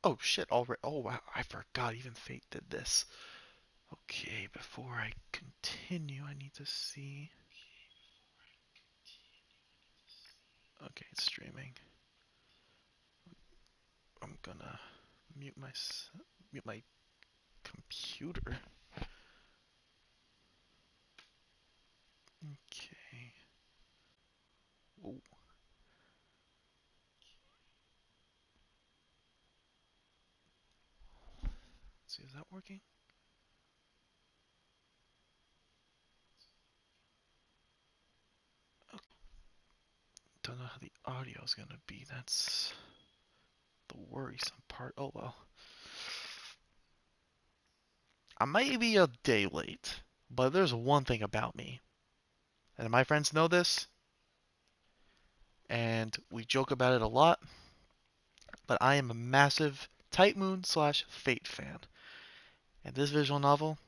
Oh shit, already. Oh wow, I forgot even Fate did this. Okay, before I continue, I need to see. Okay, it's streaming. I'm gonna mute my mute my computer. Okay. Whoa. Let's see, is that working? Okay. Don't know how the audio is gonna be. That's the worrisome part. Oh well. I might be a day late, but there's one thing about me, and my friends know this, and we joke about it a lot, but I am a massive Type Moon slash Fate fan. And this visual novel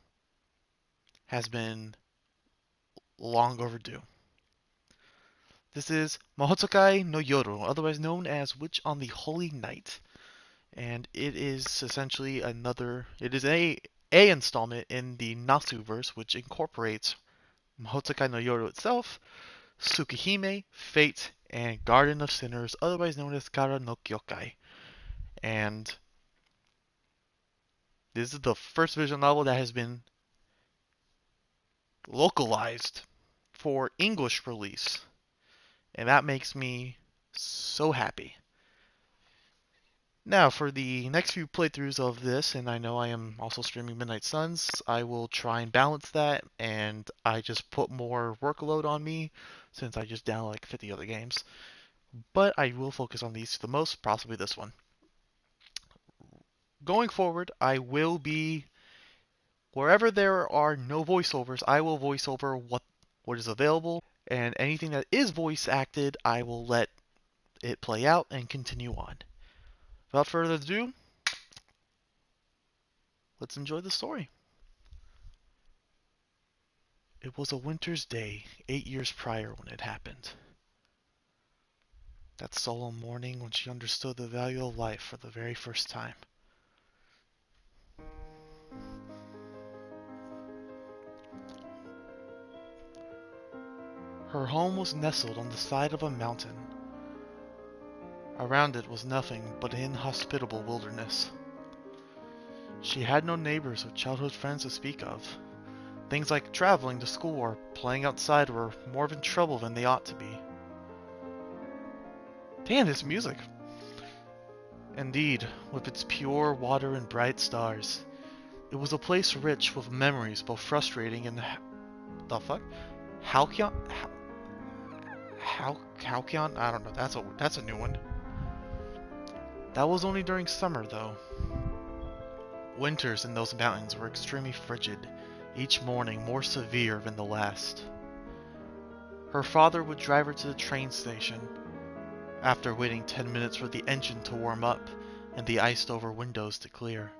has been long overdue. This is Mahoutsukai no Yoru, otherwise known as Witch on the Holy Night. And it is essentially it is a installment in the Natsu verse, which incorporates Mahoutsukai no Yoru itself, Tsukihime, Fate, and Garden of Sinners, otherwise known as Kara no Kyokai. And this is the first visual novel that has been localized for English release. And that makes me so happy. Now, for the next few playthroughs of this, and I know I am also streaming Midnight Suns, I will try and balance that, and I just put more workload on me since I just download like 50 other games. But I will focus on these the most, possibly this one. Going forward, I will be wherever there are no voiceovers, I will voice over what is available, and anything that is voice acted, I will let it play out and continue on. Without further ado, let's enjoy the story. It was a winter's day, 8 years prior when it happened. That solemn morning when she understood the value of life for the very first time. Her home was nestled on the side of a mountain. Around it was nothing but an inhospitable wilderness. She had no neighbors or childhood friends to speak of. Things like traveling to school or playing outside were more of in trouble than they ought to be. Damn, this music! Indeed, with its pure water and bright stars, it was a place rich with memories both frustrating and the fuck? Halcyon? Halcyon? I don't know. That's a new one. That was only during summer, though. Winters in those mountains were extremely frigid, each morning more severe than the last. Her father would drive her to the train station, after waiting 10 minutes for the engine to warm up and the iced over windows to clear.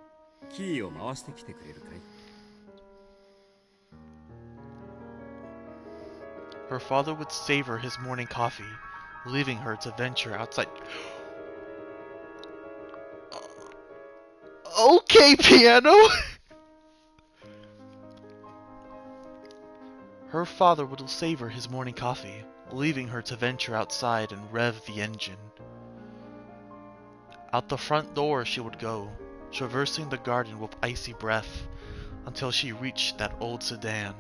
Her father would savor his morning coffee, leaving her to venture outside. Okay, piano! Her father would savor his morning coffee, leaving her to venture outside and rev the engine. Out the front door she would go, traversing the garden with icy breath, until she reached that old sedan.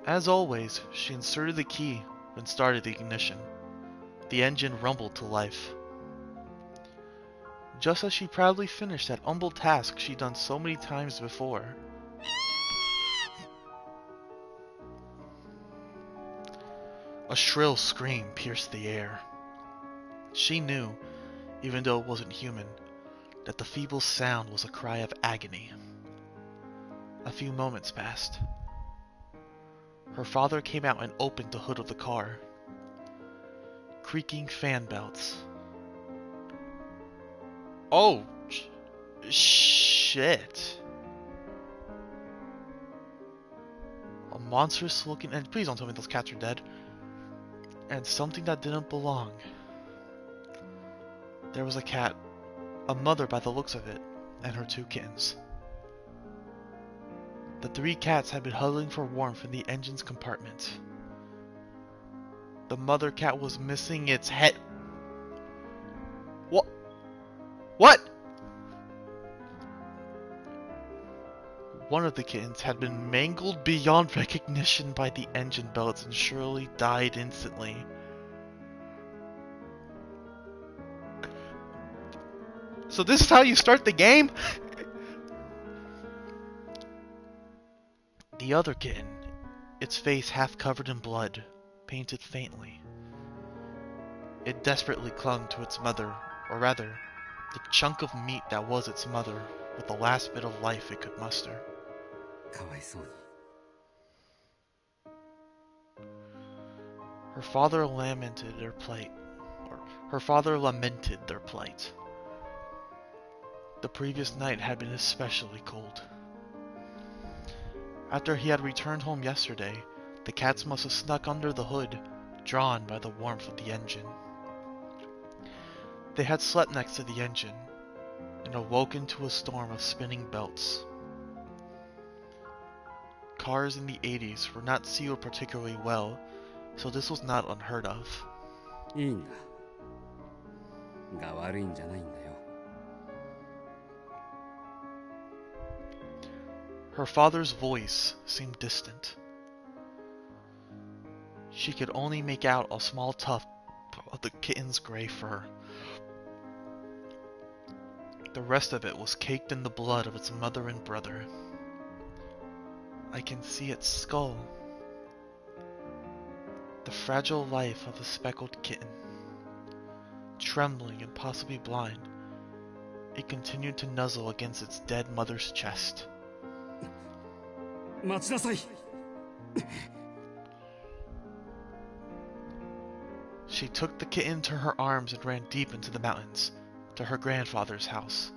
As always, she inserted the key and started the ignition. The engine rumbled to life. Just as she proudly finished that humble task she'd done so many times before. A shrill scream pierced the air. She knew, even though it wasn't human, that the feeble sound was a cry of agony. A few moments passed. Her father came out and opened the hood of the car. Creaking fan belts. Oh, shit. A monstrous looking, and please don't tell me those cats are dead. And something that didn't belong. There was a cat A mother by the looks of it, and her 2 kittens. The 3 cats had been huddling for warmth in the engine's compartment. The mother cat was missing its head. What? What? One of the kittens had been mangled beyond recognition by the engine belts and surely died instantly. So this is how you start the game? The other kitten, its face half covered in blood, painted faintly. It desperately clung to its mother, or rather, the chunk of meat that was its mother, with the last bit of life it could muster. Her father lamented their plight. The previous night had been especially cold. After he had returned home yesterday, the cats must have snuck under the hood, drawn by the warmth of the engine. They had slept next to the engine, and awoken to a storm of spinning belts. Cars in the 80s were not sealed particularly well, so this was not unheard of. Her father's voice seemed distant. She could only make out a small tuft of the kitten's gray fur. The rest of it was caked in the blood of its mother and brother. I can see its skull. The fragile life of a speckled kitten. Trembling and possibly blind, it continued to nuzzle against its dead mother's chest. She took the kitten to her arms and ran deep into the mountains, to her grandfather's house.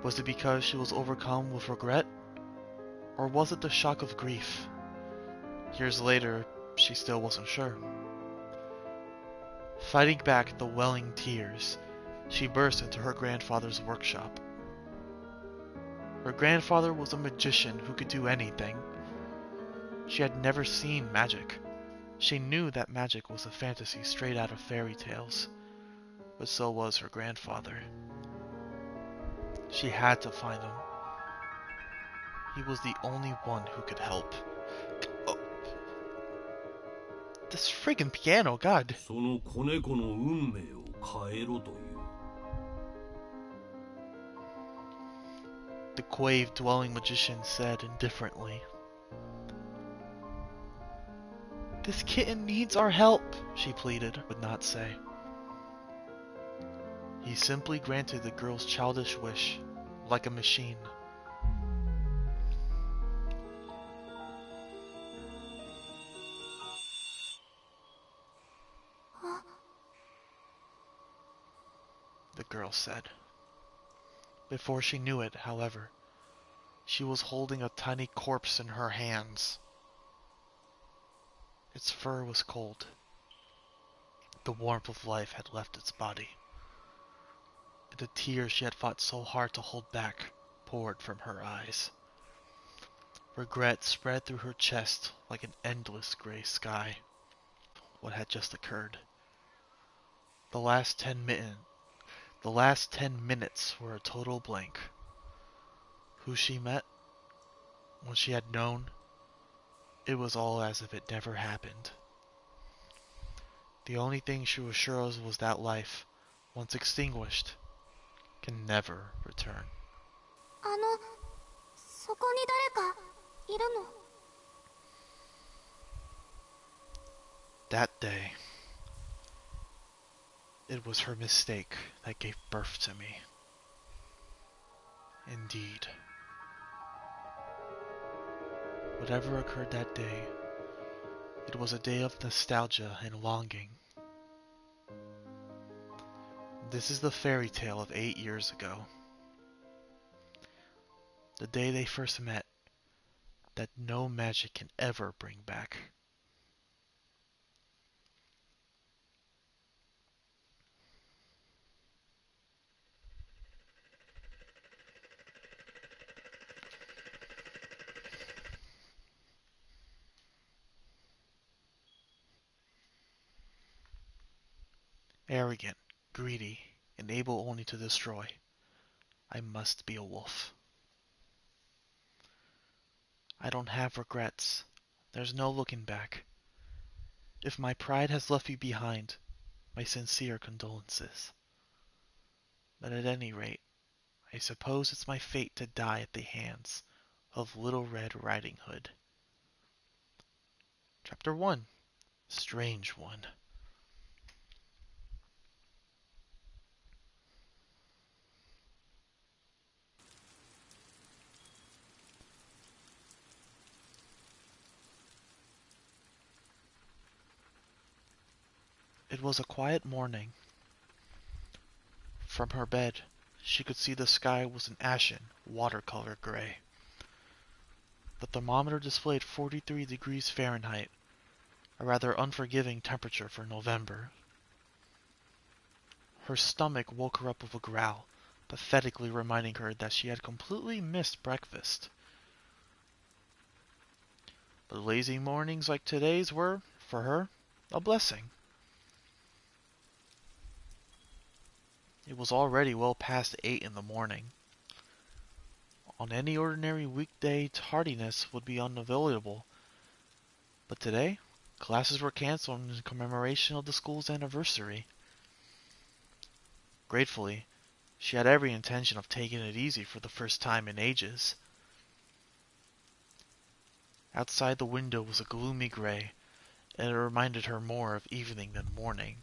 Was it because she was overcome with regret? Or was it the shock of grief? Years later, she still wasn't sure. Fighting back the welling tears, she burst into her grandfather's workshop. Her grandfather was a magician who could do anything. She had never seen magic. She knew that magic was a fantasy straight out of fairy tales, but so was her grandfather. She had to find him. He was the only one who could help. Oh. This friggin' piano, God. The cave-dwelling magician said indifferently. This kitten needs our help, she pleaded, would not say. He simply granted the girl's childish wish, like a machine. The girl said. Before she knew it, however, she was holding a tiny corpse in her hands. Its fur was cold. The warmth of life had left its body. The tears she had fought so hard to hold back poured from her eyes. Regret spread through her chest like an endless gray sky. What had just occurred? The last 10 minutes were a total blank. Who she met? When she had known, it was all as if it never happened. The only thing she was sure of was that life, once extinguished, can never return. That day, it was her mistake that gave birth to me. Indeed. Whatever occurred that day, it was a day of nostalgia and longing. This is the fairy tale of 8 years ago. The day they first met, that no magic can ever bring back. arrogant, greedy, and able only to destroy. I must be a wolf. I don't have regrets. There's no looking back. If my pride has left you behind, my sincere condolences. But at any rate, I suppose it's my fate to die at the hands of Little Red Riding Hood. Chapter 1. Strange One. It was a quiet morning. From her bed, she could see the sky was an ashen, watercolor gray. The thermometer displayed 43 degrees Fahrenheit, a rather unforgiving temperature for November. Her stomach woke her up with a growl, pathetically reminding her that she had completely missed breakfast. But lazy mornings like today's were, for her, a blessing. It was already well past 8 in the morning. On any ordinary weekday, tardiness would be unavoidable, but today, classes were canceled in commemoration of the school's anniversary. Gratefully, she had every intention of taking it easy for the first time in ages. Outside the window was a gloomy gray, and it reminded her more of evening than morning.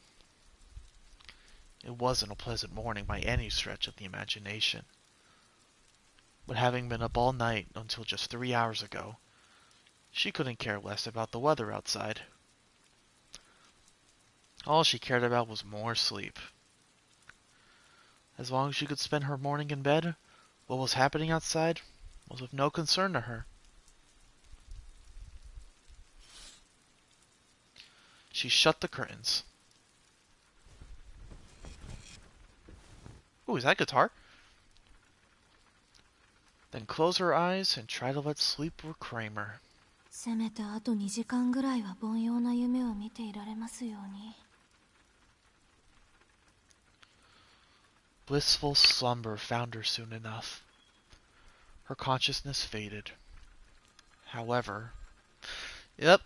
It wasn't a pleasant morning by any stretch of the imagination. But having been up all night until just 3 hours ago, she couldn't care less about the weather outside. All she cared about was more sleep. As long as she could spend her morning in bed, what was happening outside was of no concern to her. She shut the curtains. Ooh, is that guitar? Then closed her eyes and tried to let sleep reclaim her. せめてあと2時間ぐらいは凡庸な夢を見ていられますように。Blissful slumber found her soon enough. Her consciousness faded. However, yep,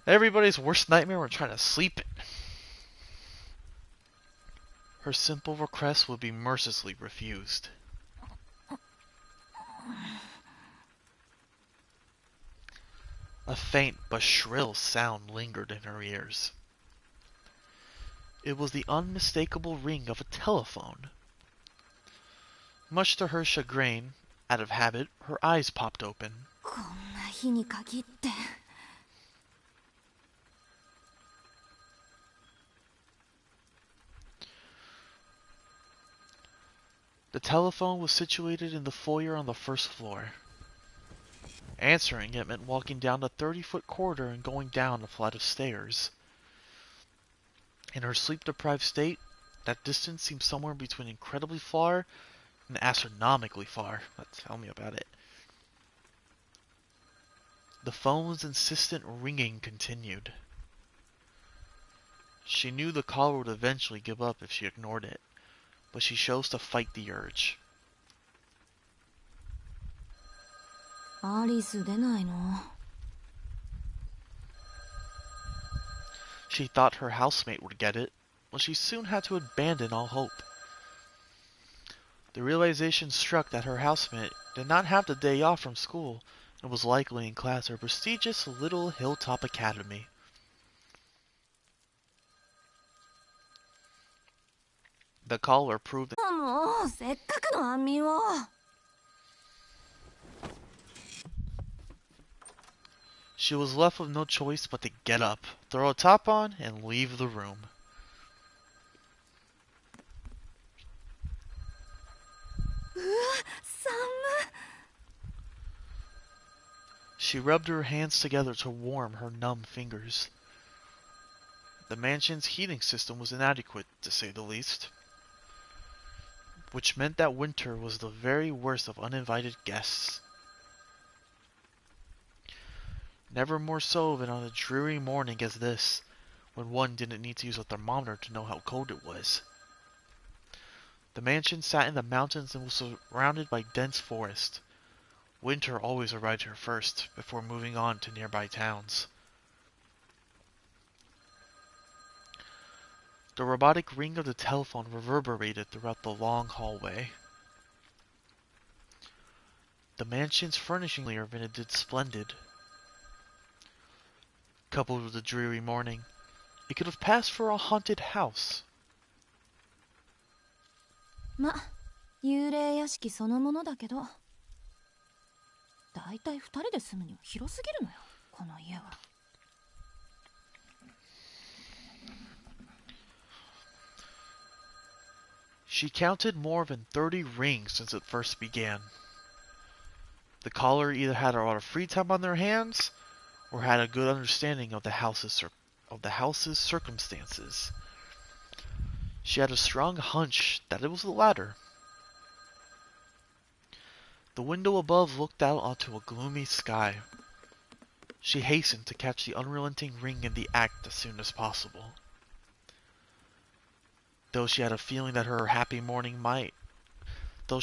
everybody's worst nightmare when trying to sleep. Her simple request would be mercilessly refused. A faint but shrill sound lingered in her ears. It was the unmistakable ring of a telephone. Much to her chagrin, out of habit, her eyes popped open. こんな日に限って。The telephone was situated in the foyer on the first floor. Answering it meant walking down a 30-foot corridor and going down a flight of stairs. In her sleep-deprived state, that distance seemed somewhere between incredibly far and astronomically far. But tell me about it. The phone's insistent ringing continued. She knew the caller would eventually give up if she ignored it, but she chose to fight the urge. アリス出ないの？ She thought her housemate would get it, but she soon had to abandon all hope. The realization struck that her housemate did not have the day off from school and was likely in class at her prestigious little hilltop academy. The caller proved that もうせっかくの安眠を。she was left with no choice but to get up, throw a top on, and leave the room. She rubbed her hands together to warm her numb fingers. The mansion's heating system was inadequate, to say the least, which meant that winter was the very worst of uninvited guests. Never more so than on a dreary morning as this, when one didn't need to use a thermometer to know how cold it was. The mansion sat in the mountains and was surrounded by dense forest. Winter always arrived here first, before moving on to nearby towns. The robotic ring of the telephone reverberated throughout the long hallway. The mansion's furnishing layer did splendid. Coupled with the dreary morning, it could have passed for a haunted house. ま、幽霊屋敷そのものだけど、だいたい2人で住むには広すぎるのよ、この家は。She counted more than 30 rings since it first began. The caller either had a lot of free time on their hands, or had a good understanding of the house's circumstances. She had a strong hunch that it was the latter. The window above looked out onto a gloomy sky. She hastened to catch the unrelenting ring in the act as soon as possible. Though she had a feeling that her happy morning might come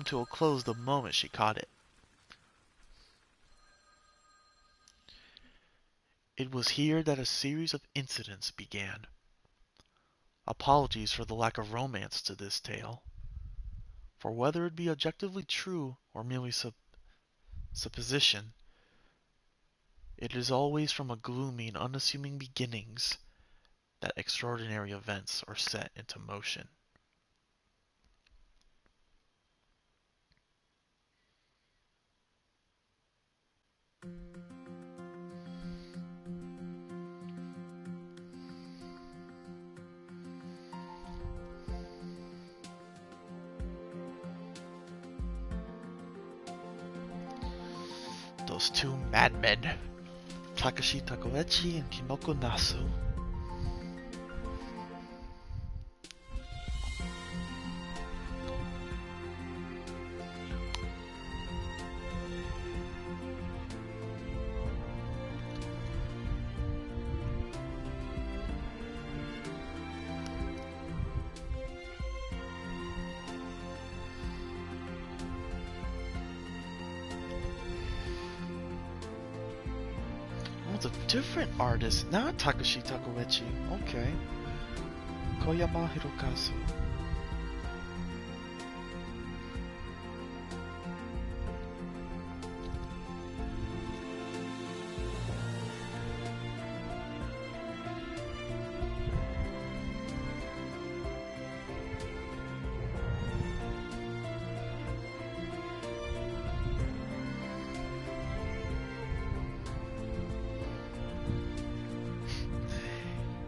to a close the moment she caught it. It was here that a series of incidents began. Apologies for the lack of romance to this tale. For whether it be objectively true or merely supposition, it is always from a gloomy and unassuming beginnings that extraordinary events are set into motion. Those two madmen, Takashi Takoechi and Kinoko Nasu. Oh, it's a different artist, not Takashi Takoechi. Okay. Koyama Hirokazu.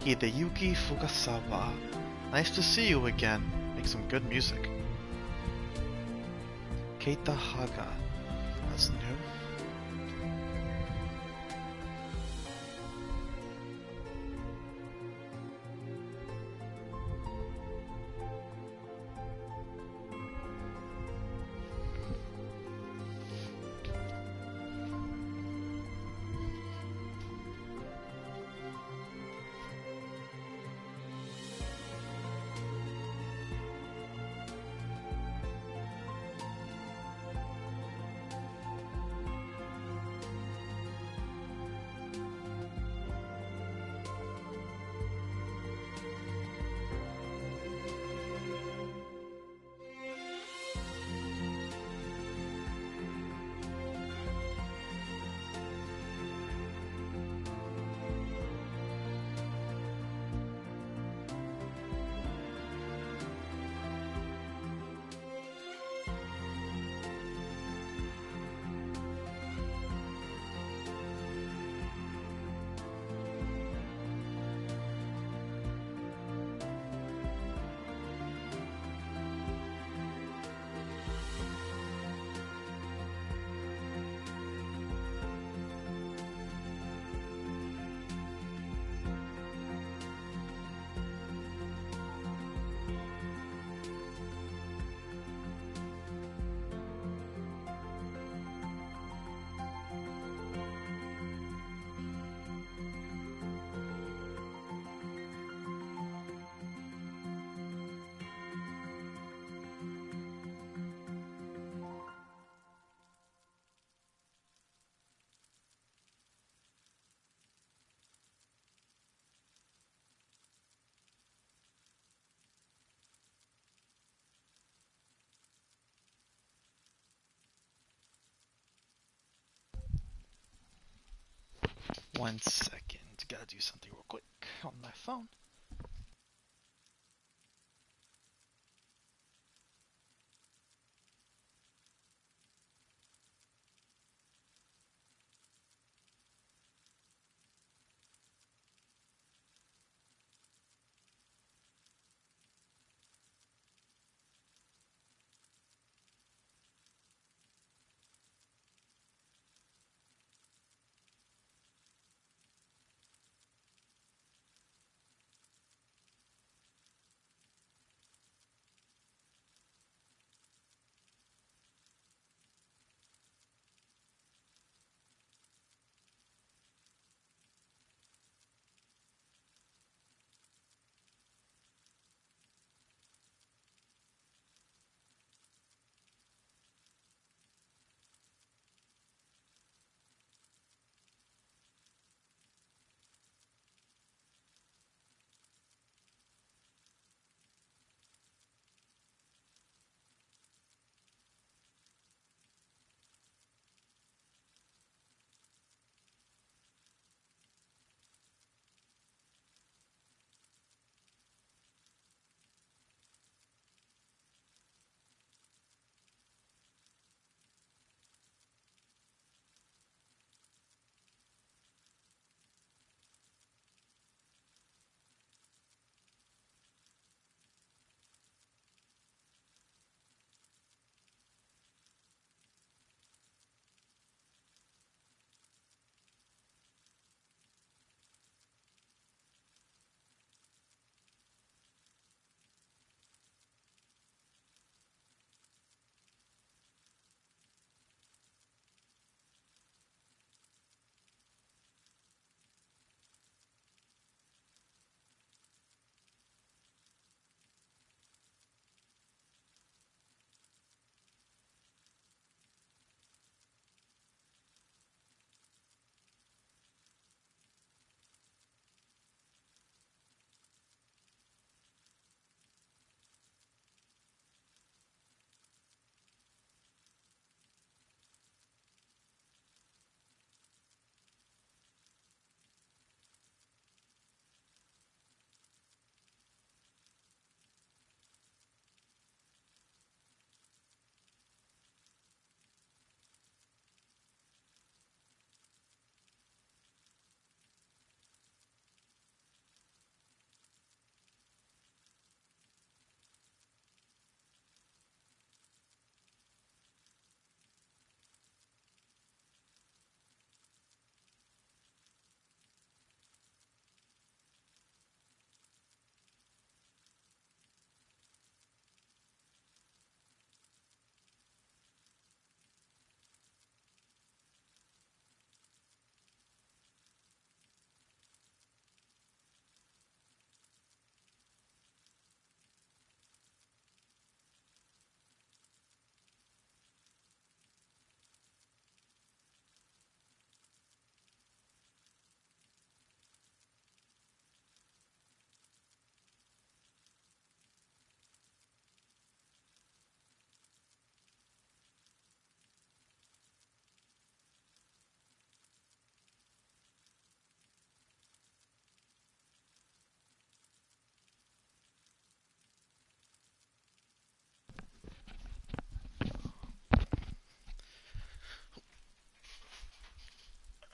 Hideyuki Fukasawa. Nice to see you again. Make some good music. Keita Haga. That's new. 1 second. Gotta do something real quick on my phone.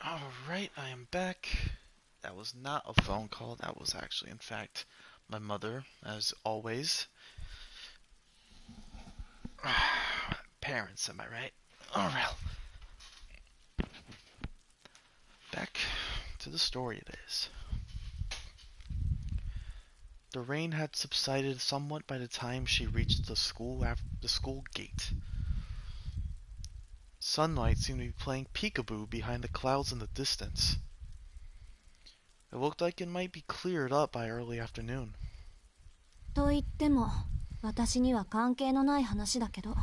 Alright, I am back. That was not a phone call. That was actually, in fact, my mother, as always. Parents, am I right? Alright. Back to the story it is. The rain had subsided somewhat by the time she reached the school gate. Sunlight seemed to be playing peekaboo behind the clouds in the distance. It looked like it might be cleared up by early afternoon. と言っても、私には関係のない話だけど。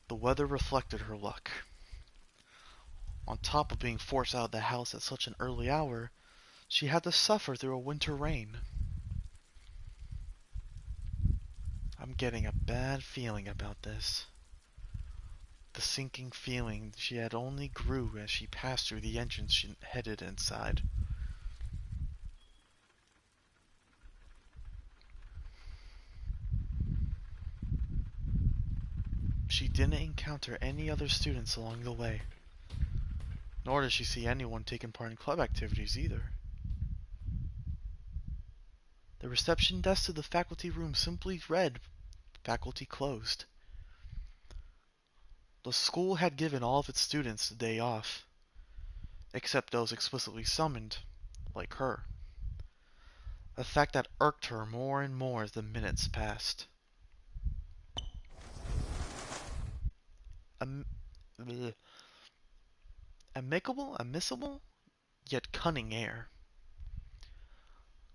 The weather reflected her luck. On top of being forced out of the house at such an early hour, she had to suffer through a winter rain. I'm getting a bad feeling about this. the sinking feeling she had only grew as she passed through the entrance she headed inside. She didn't encounter any other students along the way, nor did she see anyone taking part in club activities either. The reception desk to the faculty room simply read, "Faculty closed." The school had given all of its students the day off, except those explicitly summoned, like her. A fact that irked her more and more as the minutes passed. Amicable, yet cunning air.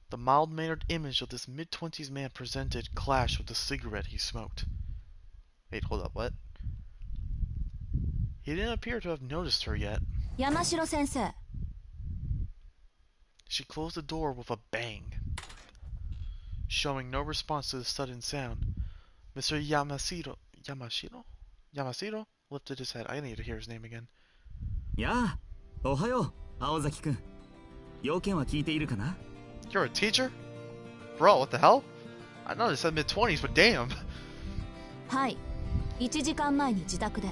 The mild-mannered image of this mid-twenties man presented clashed with the cigarette he smoked. Wait, hold up, what? He didn't appear to have noticed her yet. Yamashiro-sensei. She closed the door with a bang. Showing no response to the sudden sound, Mr. Yamashiro lifted his head. I need to hear his name again. Yeah. Ohayo, Aozaki-kun. Youken wa kiite iru kana? You're a teacher? Bro, what the hell? I know they said mid-20s, but damn. はい。1時間前に自宅で、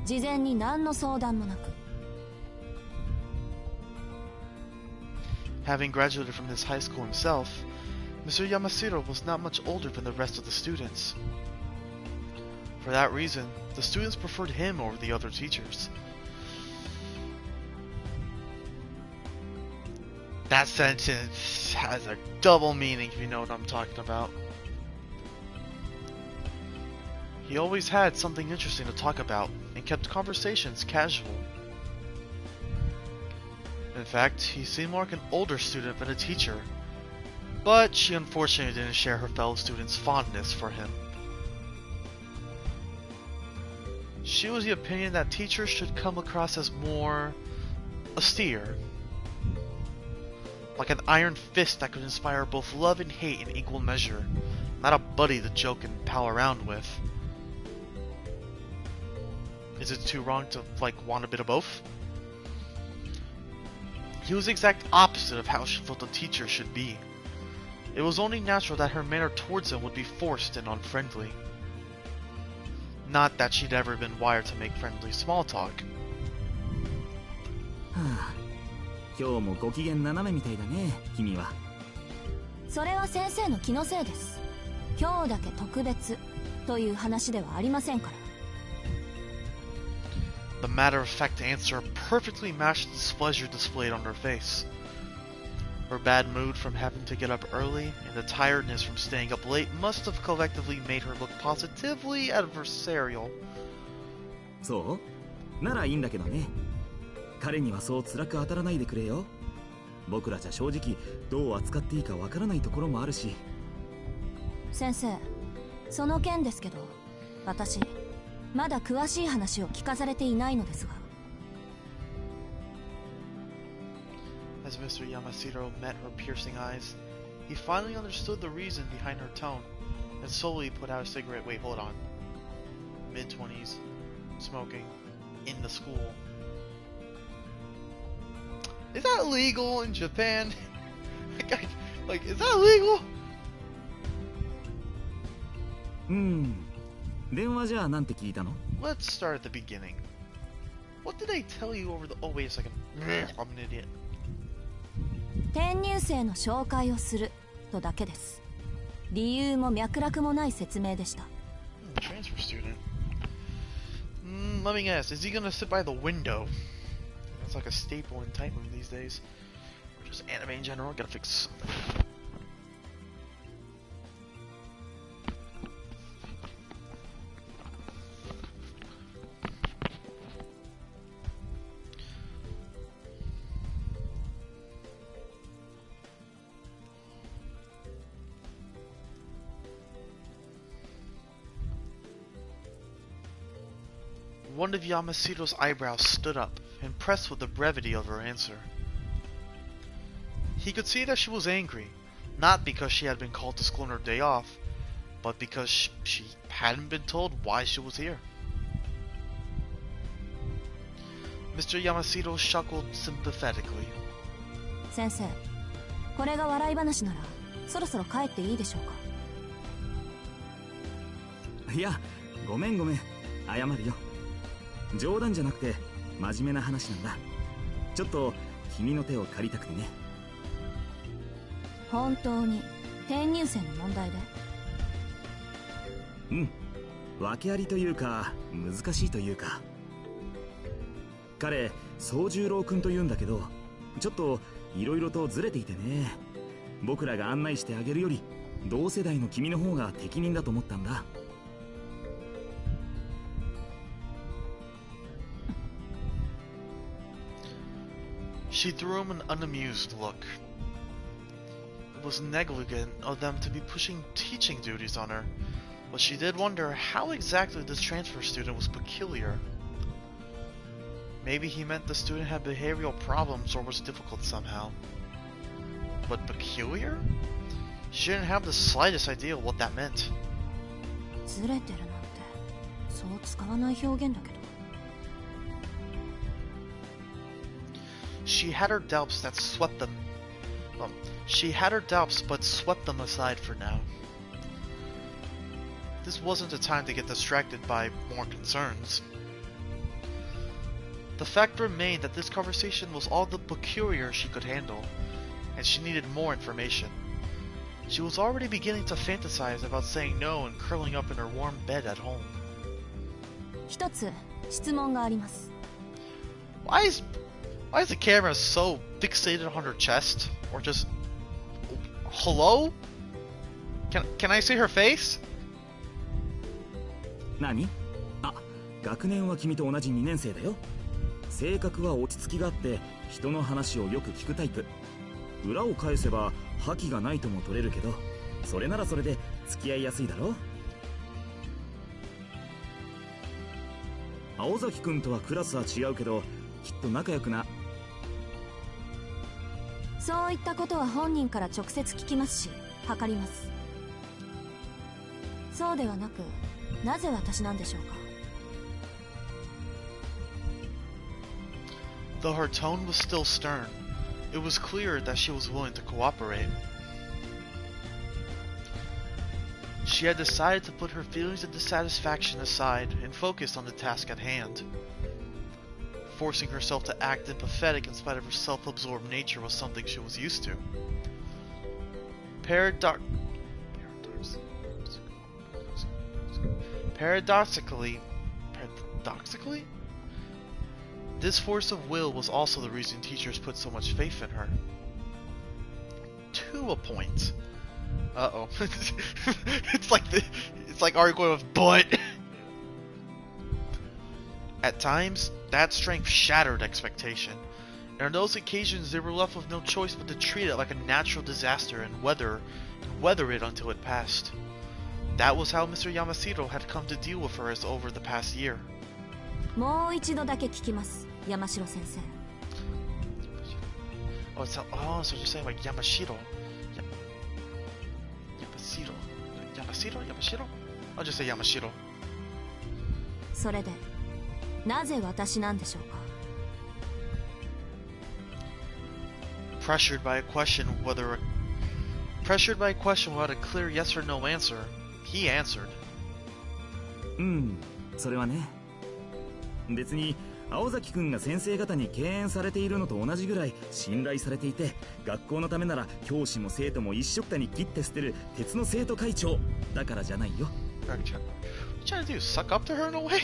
事前に何の相談もなく。Having graduated from this high school himself, Mr. Yamashiro was not much older than the rest of the students. For that reason, the students preferred him over the other teachers. That sentence has a double meaning if you know what I'm talking about. He always had something interesting to talk about and kept conversations casual. In fact, he seemed more like an older student than a teacher, but she unfortunately didn't share her fellow students' fondness for him. She was the opinion that teachers should come across as more austere, like an iron fist that could inspire both love and hate in equal measure, not a buddy to joke and pal around with. Is it too wrong to, want a bit of both? He was the exact opposite of how she felt a teacher should be. It was only natural that her manner towards him would be forced and unfriendly. Not that she'd ever been wired to make friendly small talk. 今日もご機嫌斜めみたいだね、君は。それは先生の気のせいです。今日だけ特別という話ではありませんから。The matter-of-fact answer perfectly matched the displeasure displayed on her face. Her bad mood from having to get up early and the tiredness from staying up late must have collectively made her look positively adversarial. そうならいいんだけどね。彼にはそう辛く当たらないでくれよ。僕らじゃ正直どう扱っていいかわからないところもあるし。先生、その件ですけど、私まだ詳しい話を聞かされていないのですが。As Mr. Yamashiro met her piercing eyes, he finally understood the reason behind her tone and slowly put out a cigarette. Wait, hold on. Mid-20s, smoking, in the school. Is that illegal in Japan? Is that illegal? 電話じゃあなんて聞いたの？ Let's start at the beginning. What did I tell you over the... Oh, wait a second. I'm an idiot. 転入生の紹介をするとだけです。理由も脈絡もない説明でした。Transfer student. Let me guess. Is he gonna sit by the window? That's like a staple in Titan these days. Or just anime in general. Gotta fix something. One of Yamashiro's eyebrows stood up, impressed with the brevity of her answer. He could see that she was angry, not because she had been called to school on her day off, but because she hadn't been told why she was here. Mr. Yamashiro chuckled sympathetically. 先生、これが笑い話ならそろそろ帰っていいでしょうか。いや、ごめん謝るよ。冗談じゃなくて真面目な話なんだ。ちょっと君の手を借りたくてね。本当に転入生の問題で。うん、訳ありというか難しいというか。彼宗十郎君というんだけど、ちょっといろいろとずれていてね。僕らが案内してあげるより同世代の君の方が適任だと思ったんだ。She threw him an unamused look. It was negligent of them to be pushing teaching duties on her, but she did wonder how exactly this transfer student was peculiar. Maybe he meant the student had behavioral problems or was difficult somehow. But peculiar? She didn't have the slightest idea what that meant. ずれてるなんてそう使わない表現だけど。She had her doubts that swept them. She had her doubts but swept them aside for now. This wasn't a time to get distracted by more concerns. The fact remained that this conversation was all the peculiar she could handle, and she needed more information. She was already beginning to fantasize about saying no and curling up in her warm bed at home. 一つ質問があります。Why is the camera so fixated on her chest? Or just... Hello? Can I see her face? 何？あ、学年は君と同じ2年生だよ。性格は落ち着きがあって人の話をよく聞くタイプ。裏を返せば覇気がないとも取れるけど、それならそれで付き合いやすいだろ。青崎くんとはクラスは違うけど、きっと仲良くな。そういったことは本人から直接聞きますし、測ります。そうではなく、なぜ私なんでしょうか。Though her tone was still stern, it was clear that she was willing to cooperate. She had decided to put her feelings of dissatisfaction aside and focus on the task at hand. Forcing herself to act empathetic in spite of her self-absorbed nature was something she was used to. Paradoxically, this force of will was also the reason teachers put so much faith in her. To a point. Uh-oh. It's like arguing with but. At times, that strength shattered expectation, and on those occasions they were left with no choice but to treat it like a natural disaster and weather it until it passed. That was how Mr. Yamashiro had come to deal with her as over the past year. もう一度だけ聞きます、山城先生。Oh, so you're saying like Yamashiro? Yamashiro? I'll just say Yamashiro. それで、なぜ私なんでしょうか。Pressured by a question without a clear yes or no answer, he answered. それはね。別に青崎くんが先生方に敬遠されているのと同じぐらい信頼されていて、学校のためなら教師も生徒も一緒くたに切って捨てる鉄の生徒会長だからじゃないよ。What you trying to do? Suck up to her in a way?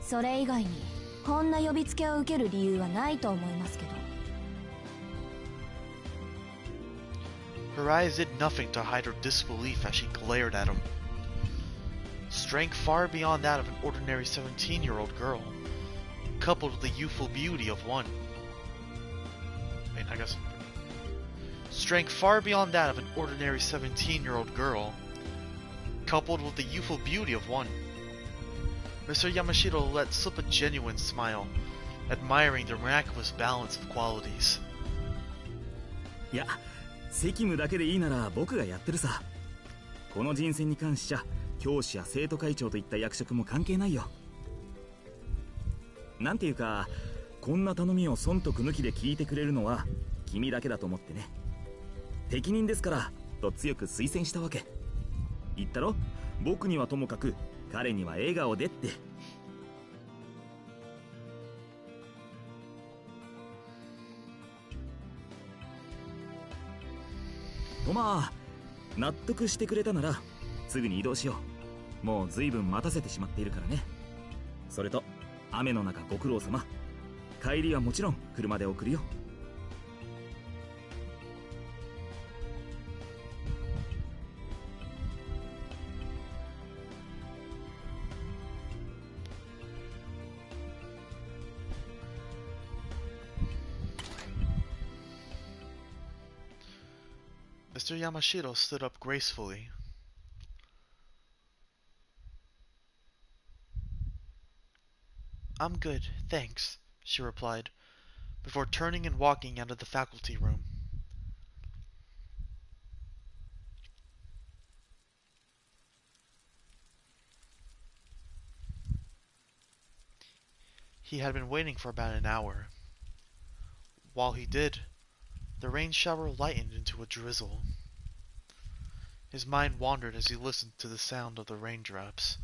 それ以外にこんな呼びつけを受ける理由はないと思いますけど。Her eyes did nothing to hide her disbelief as she glared at him. Strength far beyond that of an ordinary 17-year-old girl, coupled with the youthful beauty of one. Strength far beyond that of an ordinary 17-year-old girl, coupled with the youthful beauty of one. Mr. Yamashiro let slip a genuine smile, admiring the miraculous balance of qualities. いや、責務だけでいいなら僕がやってるさ。この人選に関しちゃ教師や生徒会長といった役職も関係ないよ。なんていうかこんな頼みを損得抜きで聞いてくれるのは君だけだと思ってね。適任ですからと強く推薦したわけ。言ったろ、僕にはともかく彼には笑顔でって。とまあ納得してくれたならすぐに移動しよう。もう随分待たせてしまっているからね。それと雨の中ご苦労様。帰りはもちろん車で送るよ。Mr. Yamashiro stood up gracefully. I'm good, thanks, she replied, before turning and walking out of the faculty room. He had been waiting for about an hour. While he did, the rain shower lightened into a drizzle. His mind wandered as he listened to the sound of the raindrops.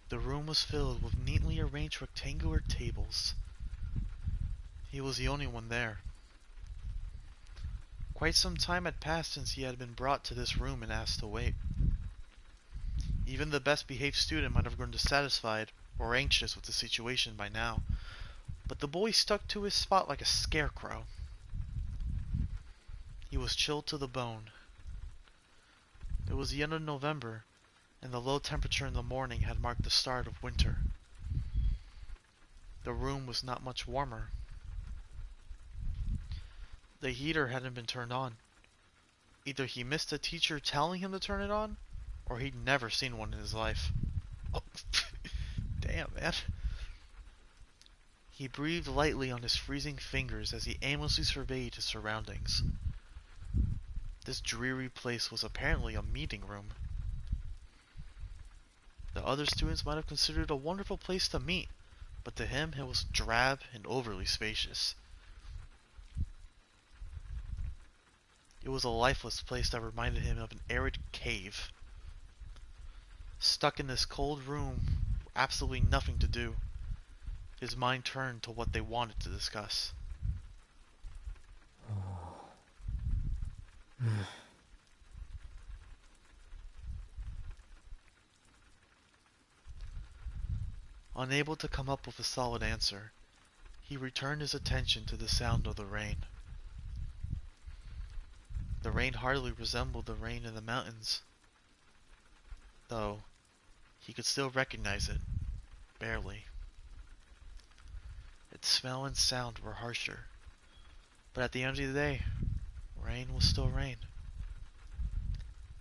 The room was filled with neatly arranged rectangular tables. He was the only one there. Quite some time had passed since he had been brought to this room and asked to wait. Even the best behaved student might have grown dissatisfied or anxious with the situation by now, but the boy stuck to his spot like a scarecrow. He was chilled to the bone. It was the end of November, and the low temperature in the morning had marked the start of winter. The room was not much warmer. The heater hadn't been turned on. Either he missed the teacher telling him to turn it on, or he'd never seen one in his life. Oh, damn, man. He breathed lightly on his freezing fingers as he aimlessly surveyed his surroundings. This dreary place was apparently a meeting room. The other students might have considered it a wonderful place to meet, but to him it was drab and overly spacious. It was a lifeless place that reminded him of an arid cave. Stuck in this cold room, with absolutely nothing to do, his mind turned to what they wanted to discuss. Unable to come up with a solid answer, he returned his attention to the sound of the rain. The rain hardly resembled the rain in the mountains, though he could still recognize it, barely. Its smell and sound were harsher, but at the end of the day, rain was still rain.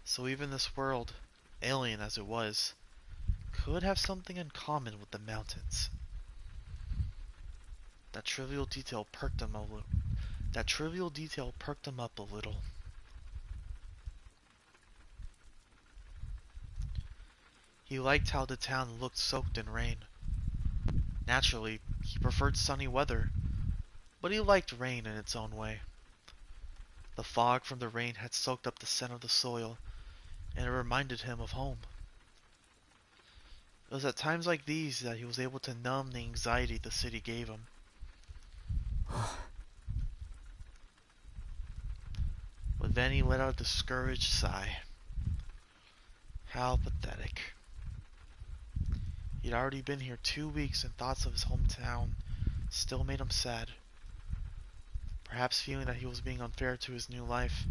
So even this world, alien as it was, could have something in common with the mountains. That trivial detail perked him up a little. He liked how the town looked soaked in rain. Naturally, he preferred sunny weather, but he liked rain in its own way. The fog from the rain had soaked up the scent of the soil, and it reminded him of home. It was at times like these that he was able to numb the anxiety the city gave him. But then he let out a discouraged sigh. How pathetic. He'd already been here 2 weeks and thoughts of his hometown still made him sad. Perhaps feeling that he was being unfair to his new life,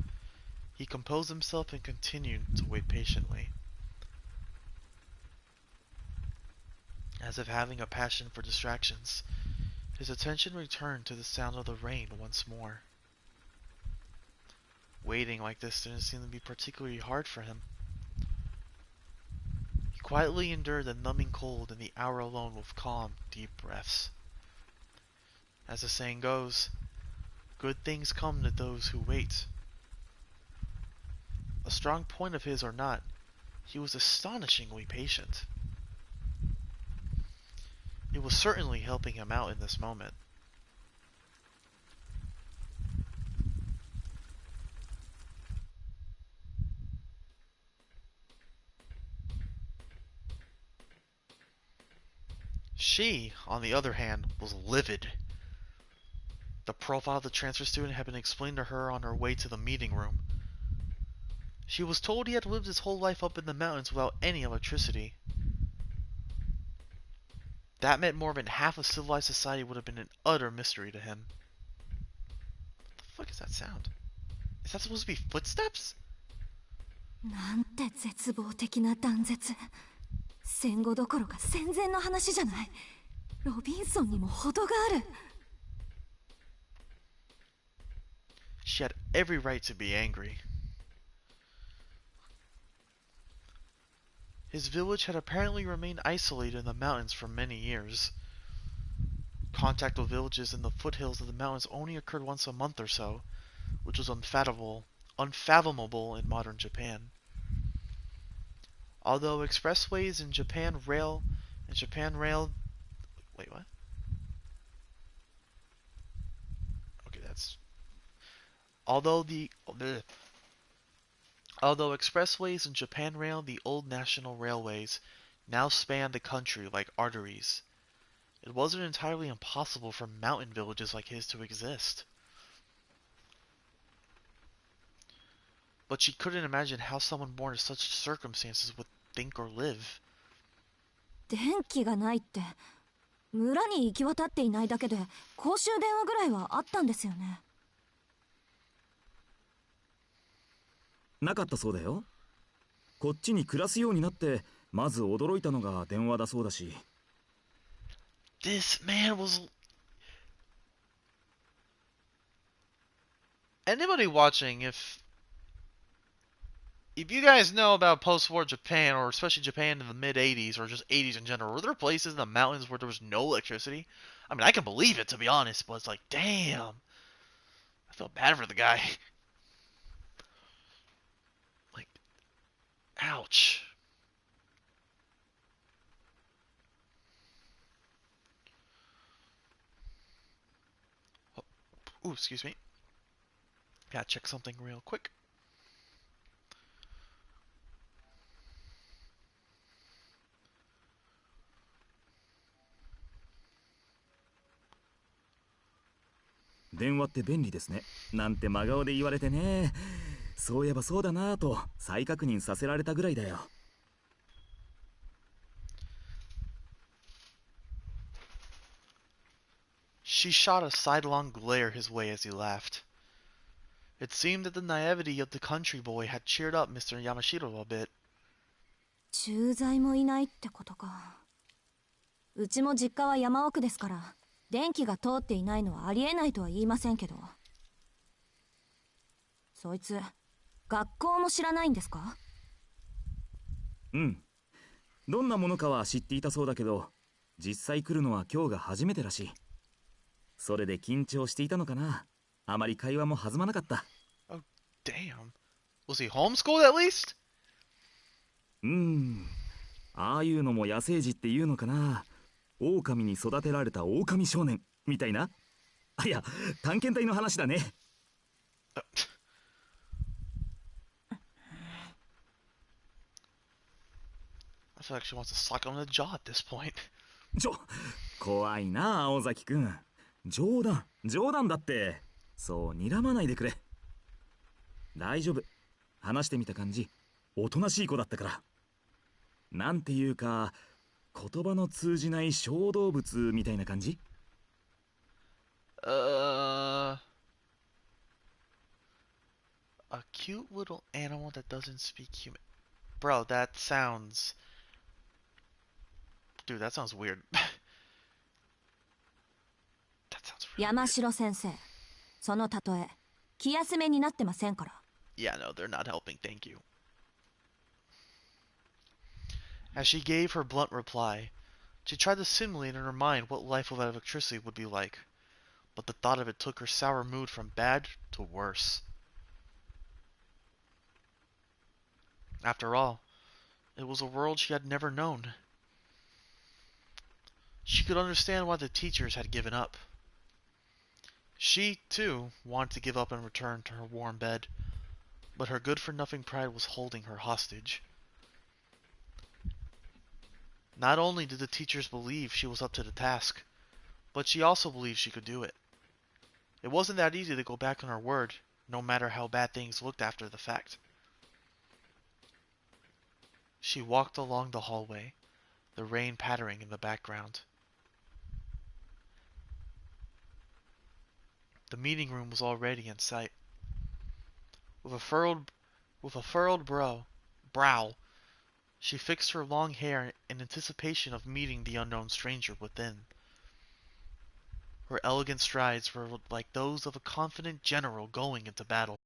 he composed himself and continued to wait patiently. As if having a passion for distractions, his attention returned to the sound of the rain once more. Waiting like this didn't seem to be particularly hard for him. He quietly endured the numbing cold and the hour alone with calm, deep breaths. As the saying goes, good things come to those who wait. a strong point of his or not, he was astonishingly patient. It was certainly helping him out in this moment. She, on the other hand, was livid. The profile of the transfer student had been explained to her on her way to the meeting room. She was told he had lived his whole life up in the mountains without any electricity. That meant more than half of civilized society would have been an utter mystery to him. What the fuck is that sound? Is that supposed to be footsteps? なんて絶望的な断絶。戦後どころか戦前の話じゃない。ロビンソンにも程がある。She had every right to be angry. His village had apparently remained isolated in the mountains for many years. Contact with villages in the foothills of the mountains only occurred once a month or so, which was unfathomable in modern Japan. Although expressways and Japan Rail wait, what? Okay, that's although expressways in Japan Rail, the old national railways, now span the country like arteries, it wasn't entirely impossible for mountain villages like his to exist. But she couldn't imagine how someone born in such circumstances would think or live. 電気がないって村に行き渡っていないだけで公衆電話ぐらいはあったんですよね。なかったそうだよ。こっちに暮らすようになってまず驚いたのが電話だそうだし。This man was... Anybody watching, if you guys know about post-war Japan, or especially Japan in the mid-80s, or just 80s in general, were there places in the mountains where there was no electricity? I mean, I can believe it, to be honest, but it's like, damn. I feel bad for the guy. Like, ouch. Ooh, excuse me. Gotta check something real quick.「電話って便利ですね」なんて真顔で言われてね。そういえばそうだなぁと再確認させられたぐらいだよ。She shot a sidelong glare his way as he laughed. It seemed that the naivety of the country boy had cheered up Mr. Yamashiro a bit. 駐在もいないってことか。うちも実家は山奥ですから電気が通っていないのはありえないとは言いませんけど。そいつ学校も知らないんですか？うん。どんなものかは知っていたそうだけど、実際来るのは今日が初めてらしい。それで緊張していたのかな。あまり会話も弾まなかった。Oh, damn. Was he homeschooled at least? ああいうのも野生児っていうのかな。狼に育てられた狼少年みたいな。あ、いや、探検隊の話だね。I feel like she wants to suck him in the jaw at this point. 怖いな、青崎くん。冗談だって。そう睨まないでくれ。大丈夫。話してみた感じ、おとなしい子だったから。なんていうか、言葉の通じない小動物みたいな感じ？ A cute little animal that doesn't speak human. Bro, that sounds... Dude, that sounds weird. That sounds really 山城先生、その例え気休めになってませんから。 Yeah, no, they're not helping, thank you. As she gave her blunt reply, she tried to simulate in her mind what life without electricity would be like, but the thought of it took her sour mood from bad to worse. After all, it was a world she had never known. She could understand why the teachers had given up. She, too, wanted to give up and return to her warm bed, but her good-for-nothing pride was holding her hostage. Not only did the teachers believe she was up to the task, but she also believed she could do it. It wasn't that easy to go back on her word, no matter how bad things looked after the fact. She walked along the hallway, the rain pattering in the background. The meeting room was already in sight. With a furrowed brow, she fixed her long hair in anticipation of meeting the unknown stranger within. Her elegant strides were like those of a confident general going into battle.